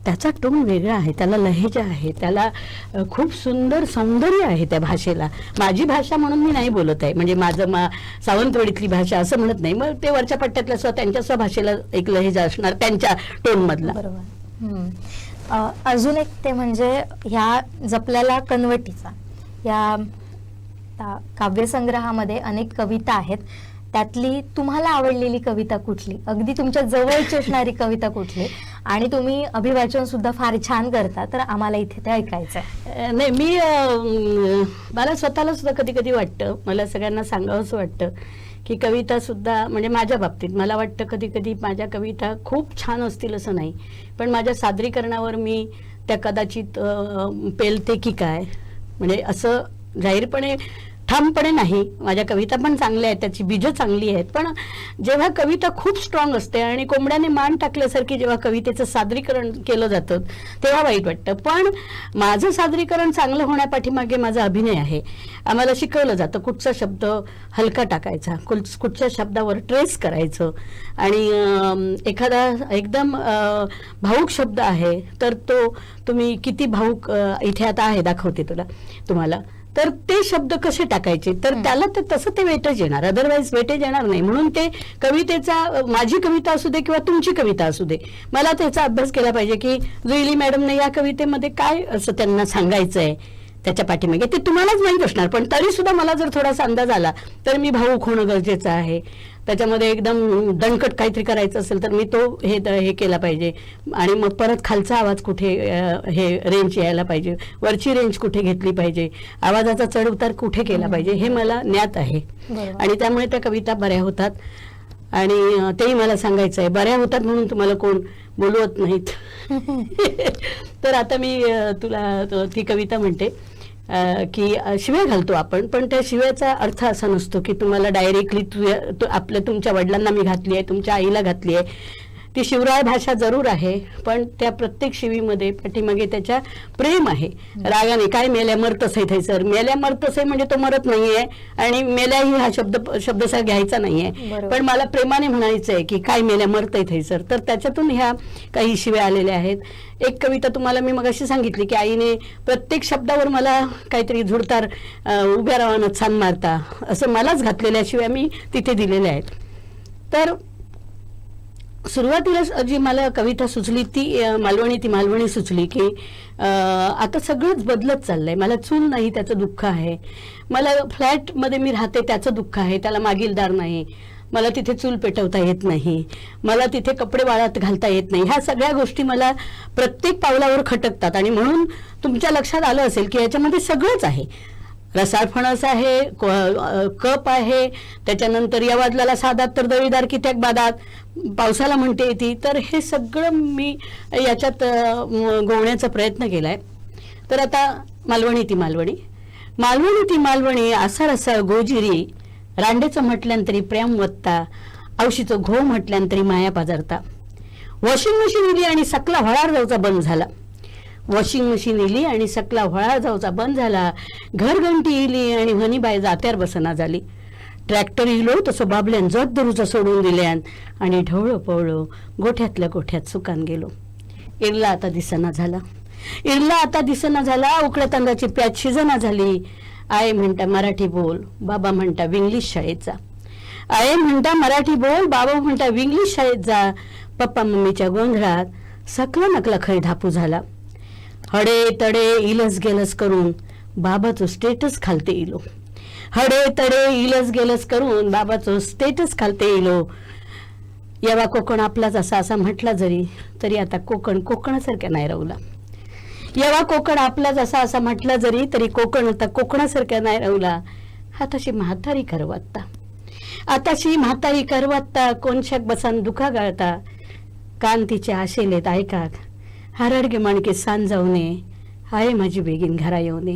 त्याचा टोन वेगळा आहे, त्याला लहेजा आहे, त्याला खूप सुंदर सौंदर्य आहे त्या भाषेला. माझी भाषा म्हणून मी नाही बोलत आहे, म्हणजे माझं सावंतवाडीतली भाषा असं म्हणत नाही. मग ते वरच्या पट्ट्यातल्या सुद्धा त्यांच्या भाषेला एक लहेजा असणार त्यांच्या टोन मधला. बरोबर. अजून एक ते म्हणजे ह्या जपल्याला कनवटीचा या काव्यसंग्रहामध्ये अनेक कविता आहेत. त्यातली तुम्हाला आवडलेली कविता कुठली, अगदी तुमच्या जवळची असणारी कविता कुठली? आणि तुम्ही अभिवाचन सुद्धा फार छान करता, तर आम्हाला इथे ते ऐकायचंय. नाही, मला स्वतःला सुद्धा कधी कधी वाटतं, मला सगळ्यांना सांगावंसं वाटतं की कविता सुद्धा म्हणजे माझ्या बाबतीत मला वाटतं कधी कधी माझ्या कविता खूप छान असतील असं नाही, पण माझ्या सादरीकरणावर मी त्या कदाचित पेलते की काय, म्हणजे असं जाहीरपणे ठामपणे नाही. माझ्या कविता पण चांगल्या आहेत, त्याची बीजं चांगली आहेत. पण जेव्हा कविता खूप स्ट्रॉंग असते आणि कोंबड्याने मान टाकल्यासारखी जेव्हा कवितेचं सादरीकरण केलं जातं तेव्हा वाईट वाटतं. पण माझं सादरीकरण चांगलं होण्यापाठीमागे माझा अभिनय आहे. आम्हाला शिकवलं जातं कुठचा शब्द हलका टाकायचा, कुठच्या शब्दावर ट्रेस करायचं. आणि एखादा एकदम भाऊक शब्द आहे तर तो तुम्ही किती भाऊक, इथे आता आहे दाखवते तुम्हाला, तर ते शब्द कसे टाकायचे, तर त्याला तर तसं ते वेटेज येणार, अदरवाईज वेटेज येणार नाही. म्हणून ते कवितेचा, माझी कविता असू दे किंवा तुमची कविता असू दे, मला त्याचा अभ्यास केला पाहिजे की जुईली मॅडमने या कवितेमध्ये काय असं त्यांना सांगायचं आहे, त्याच्या पाठीमागे ते तुम्हालाच माहीत असणार, पण तरी सुद्धा मला जर थोडासा अंदाज आला तर मी भावूक होणं गरजेचं आहे. त्याच्यामध्ये एकदम दणकट काहीतरी करायचं असेल तर मी तो हे केला पाहिजे. आणि मग परत खालचा आवाज कुठे हे रेंज यायला पाहिजे, वरची रेंज कुठे घेतली पाहिजे, आवाजाचा चढ उतार कुठे केला पाहिजे, हे मला ज्ञात आहे. आणि त्यामुळे त्या कविता बऱ्या होतात. आणि तेही मला सांगायचं आहे, बऱ्या होतात म्हणून तुम्हाला कोण बोलवत नाहीत. तर आता मी तुला ती कविता म्हणते की शिव्या घालतो आपण, पण त्या शिव्याचा अर्थ असा नसतो की तुम्हाला डायरेक्टली तुमच्या वडिलांना मी घातली आहे, तुमच्या आईला घातली आहे. ती शिवराळ भाषा जरूर आहे, पण त्या प्रत्येक शिवीमध्ये पाठीमागे त्याच्या प्रेम आहे. रागाने काय मेल्या मरतस आहे सर, मेल्या मरतस आहे म्हणजे तो मरत नाहीये, आणि मेल्याही हा शब्दसा घ्यायचा नाहीये, पण मला प्रेमाने म्हणायचं आहे की काय मेल्या मरतय सर. तर त्याच्यातून ह्या काही शिव्या आलेल्या आहेत. एक कविता तुम्हाला मी मगाशी सांगितली की आईने प्रत्येक शब्दावर मला काहीतरी झुडतार उभ्या रावानं छान मारता असं मलाच घातलेल्या शिव्या मी तिथे दिलेल्या आहेत. तर सुरुवातीला जी मला कविता सुचली ती मालवणी सुचली की आता सगळंच बदलत चाललंय. मला चूल नाही त्याचं दुःख आहे, मला फ्लॅटमध्ये मी राहते त्याचं दुःख आहे, त्याला मागीलदार नाही, मला तिथे चूल पेटवता येत नाही, मला तिथे कपडे वाळत घालता येत नाही. ह्या सगळ्या गोष्टी मला प्रत्येक पावलावर खटकतात. आणि म्हणून तुमच्या लक्षात आलं असेल की याच्यामध्ये सगळंच आहे. रसाळ फणस आहे, कप आहे, त्याच्यानंतर या वाजल्याला साधात तर दळीदार कित्याक बादात, पावसाला म्हणते ती. तर हे सगळं मी याच्यात गोवण्याचा प्रयत्न केलाय. तर आता मालवणी ती मालवणी असा रसाळ गोजिरी, रांडेचं म्हटल्यानंतरी प्रेम वत्ता, औशीचं घो म्हटल्यानंतरी माया पाजरता. वॉशिंग मशीन इली आणि सकला हळार जाऊचा बंद झाला, वॉशिंग मशीन इली आणि सकला हळार जाऊचा बंद झाला. घरघंटी इली आणि हनीबाई जात्यार बसना झाली. ट्रॅक्टर इलो तसं बाबल्यान जत दरूचा सोडून दिल्यान, आणि ढवळो पवळो गोठ्यातल्या गोठ्यात सुकान गेलो. इरला आता दिसना झाला, उकड्या तांदळाची प्याच शिजना झाली. आई म्हणता मराठी बोल, बाबा म्हणता इंग्लिश शाळेत जा. आई म्हणता मराठी बोल, बाबा म्हणता इंग्लिश शाळेत जा. पप्पा मम्मीच्या गोंधळात सकला नकला खरी धापू झाला. हडे तडे इलस गेलस करून बाबाचं स्टेटस खालते इलो. हडे तडे इलस गेलस करून बाबाचं स्टेटस खालते इलो. यावा कोकण आपलाच असा म्हटला जरी, तरी आता कोकण कोकणासारख्या नाही राहुला. यावा कोकण आपलाच असा म्हटला जरी, तरी कोकण आता कोकणासारख्या नाही राहुला. आताशी म्हातारी करवात्ता, कोणशाक बसान दुखा गाळता. कान तिचे आशेलेत ऐकाक, हरडगे माणके सांज जाऊने, आहे माझी बेगीन घरा येऊने.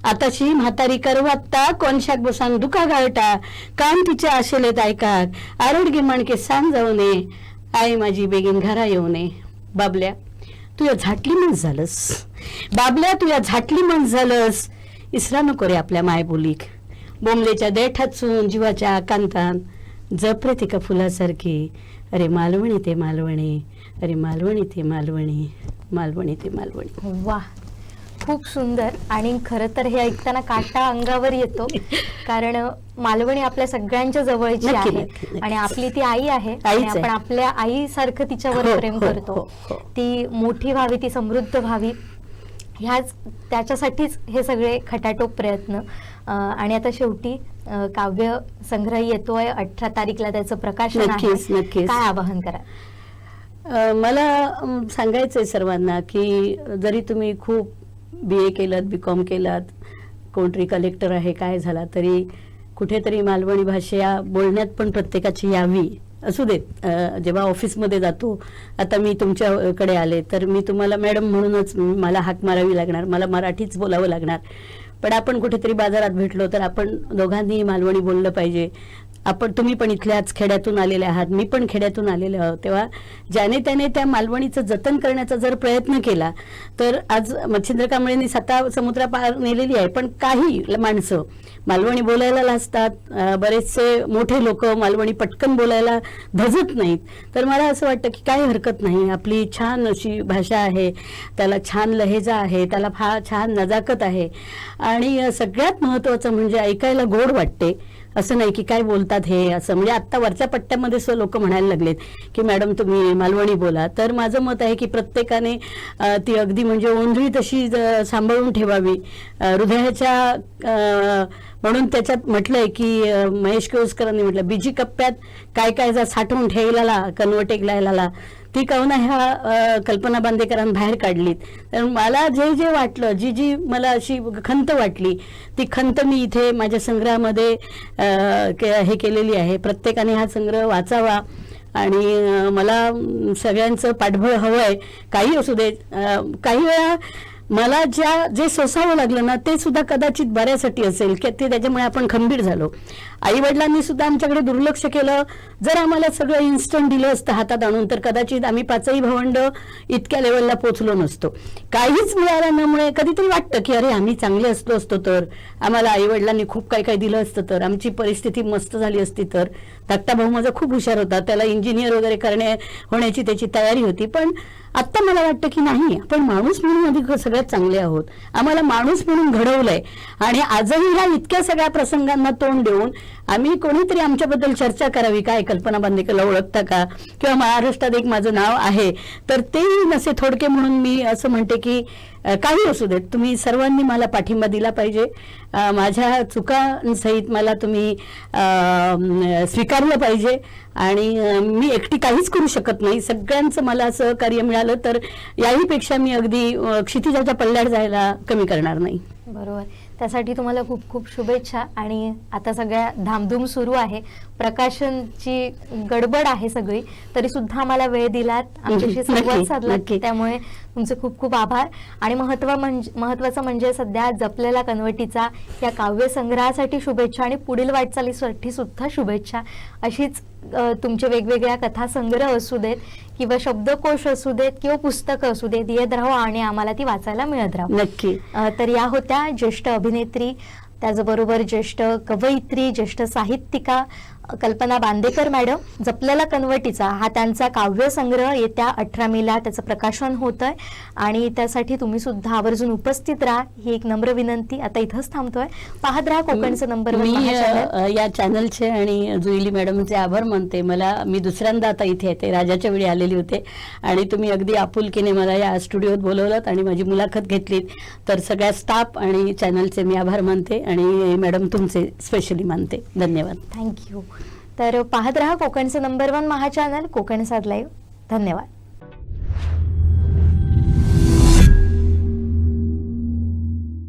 आताशी म्हातारी करवात्ता, कोणशाक बसान दुखा गाळता. कान तिचे आशेलेत ऐकाक, आरडगे माणके सांज जाऊने, आहे माझी बेगीन घरा येऊने. बाबल्या तुया झाटली मन झालंस, इसरा नको रे आपल्या मायबोलीक. बोंबलेच्या देठातून जीवाच्या आकांतान जपरे तिका फुलासारखी. अरे मालवणी ते मालवणी, अरे मालवणी ते मालवणी, मालवणी ते मालवणी. वा, खूप सुंदर. आणि खरं तर हे ऐकताना काटा अंगावर येतो, कारण मालवणी आपल्या सगळ्यांच्या जवळची आहे आणि आपली ती आई आहे. आणि आपण आपल्या आईसारखं तिच्यावर प्रेम करतो. ती मोठी व्हावी, ती समृद्ध व्हावी, त्याच्यासाठीच हे सगळे खटाटोप प्रयत्न. आणि आता शेवटी काव्य संग्रह येतोय 18 तारीखला, त्याचं प्रकाशन आहे. काय आवाहन करा? मला सांगायचंय सर्वांना की जरी तुम्ही खूप BA केलात, BCom केलात, कोणतरी कलेक्टर आहे, काय झाला तरी कुठेतरी मालवणी भाषा बोलण्यात पण प्रत्येकाची यावी. असू देत, जेव्हा ऑफिसमध्ये जातो, आता मी तुमच्याकडे आले तर मी तुम्हाला मॅडम म्हणूनच मला हाक मारावी लागणार, मला मराठीच बोलावं लागणार. पण आपण कुठेतरी बाजारात भेटलो तर आपण दोघांनी मालवणी बोललं पाहिजे. तुम्ही पण इथल्याच खेड्यातून आलेले आहात, मी पण खेड्यातून आलेले आहोत. तेव्हा ज्याने त्याने त्या मालवणीचं जतन करण्याचा जर प्रयत्न केला तर आज मच्छिंद्र कांबळेंनी 7 समुद्रापार नेलेली आहे, पण काही माणसं मालवणी बोलायला लाजतात. बरेचसे मोठे लोक मालवणी पटकन बोलायला धजत नाहीत. तर मला असं वाटतं की काही हरकत नाही, आपली छान अशी भाषा आहे, त्याला छान लहेजा आहे, त्याला फार छान नजाकत आहे. आणि सगळ्यात महत्त्वाचं म्हणजे ऐकायला गोड वाटते. असं नाही की काय बोलतात हे असं, म्हणजे आता वरच्या पट्ट्यामध्ये लोक म्हणायला लागलेत की मॅडम तुम्ही मालवणी बोला. तर माझं मत आहे की प्रत्येकाने ती अगदी म्हणजे ओंजळी तशी सांभाळून ठेवावी हृदयाच्या. म्हणून त्याच्यात म्हटलंय की महेश केळुसकरांनी म्हटलं बीजी कप्प्यात काय काय साठवून ठेवलेला कन्वर्ट एकलायला ती कवना ह्या कल्पना बांदेकरांनी बाहेर काढलीत. तर मला जे जे वाटलं, जी जी मला अशी खंत वाटली, ती खंत मी इथे माझ्या संग्रहामध्ये हे केलेली आहे. प्रत्येकाने हा संग्रह वाचावा आणि मला सगळ्यांचं पाठबळ हवंय. काही असू दे, काही वेळा मला जे सोसावं लागलं ना ते सुद्धा कदाचित बऱ्यासाठी असेल की ते त्याच्यामुळे आपण खंबीर झालो. आई वडिलांनी सुद्धा आमच्याकडे दुर्लक्ष केलं. जर आम्हाला सगळं इन्स्टंट दिलं असतं हातात आणून तर कदाचित आम्ही पाचही भावंड इतक्या लेवलला पोहोचलो नसतो. काहीच मिळालं नमुळे कधीतरी वाटतं की अरे आम्ही चांगले असतो तर, आम्हाला आई वडिलांनी खूप काही काही दिलं असतं तर, आमची परिस्थिती मस्त झाली असती तर. धाकटा भाऊ माझा खूप हुशार होता, त्याला इंजिनियर वगैरे होण्याची त्याची तयारी होती. पण आत्ता मला वाटतं की नाही, आपण माणूस म्हणून अधिक सगळ्यात चांगले आहोत. आम्हाला माणूस म्हणून घडवलंय आणि आजही ह्या इतक्या सगळ्या प्रसंगांना तोंड देऊन आम्ही कोणीतरी आमच्याबद्दल चर्चा करावी, काय कल्पना बांदेकरला ओळखता का, किंवा महाराष्ट्रात एक माझं नाव आहे तर तेही नसे थोडके. म्हणून मी असं म्हणते की काही असू देत, तुम्ही सर्वांनी मला पाठिंबा दिला पाहिजे. माझ्या चुकांसहित मला तुम्ही स्वीकारलं पाहिजे आणि मी एकटी काहीच करू शकत नाही. सगळ्यांचं मला सहकार्य मिळालं तर याहीपेक्षा मी अगदी क्षितिजाच्या पल्ल्यात जायला कमी करणार नाही. बरोबर. त्यासाठी तुम्हाला खूप खूप शुभेच्छा. आणि आता सगळ्या धामधूम सुरू आहे, प्रकाशनची गडबड आहे सगळी, तरी सुद्धा आम्हाला वेळ दिलात, आमच्याशी संवाद साधला, त्यामुळे तुमचे खूप खूप आभार. आणि महत्वाचं म्हणजे सध्या जपलेला कनवटीचा या काव्य संग्रहासाठी शुभेच्छा आणि पुढील वाटचालीसाठी सुद्धा शुभेच्छा. अशीच तुमचे वेगवेगळ्या कथा संग्रह असू देत किंवा शब्दकोश असू देत किंवा पुस्तकं असू देत, येत राहो आणि आम्हाला ती वाचायला मिळत राहो. नक्की. तर या होत्या ज्येष्ठ अभिनेत्री, त्याचबरोबर ज्येष्ठ कवयित्री, ज्येष्ठ साहित्यिका कल्पना बांदेकर मॅडम. जपलेला कनवटीचा हा त्यांचा काव्य संग्रह येत्या 18 मेला त्याचं प्रकाशन होत आहे आणि त्यासाठी तुम्ही सुद्धा आवर्जून उपस्थित राहा ही एक नम्र विनंती. आता इथंच थांबतोय. पाहत राहा कोकणचं नंबर 1 मी या चॅनलचे आणि जुईली मॅडमचे आभार मानते. मी दुसऱ्यांदा आता इथे येते, राजाच्या वेळी आलेली होते आणि तुम्ही अगदी आपुलकीने मला या स्टुडिओत बोलवलं आणि माझी मुलाखत घेतलीत. तर सगळ्या स्टाफ आणि चॅनलचे मी आभार मानते आणि मॅडम तुमचे स्पेशली मानते. धन्यवाद. थँक्यू. तर पाहत रहा कोकणचं नंबर 1 महा चॅनल कोकण साध लाईव्ह. धन्यवाद.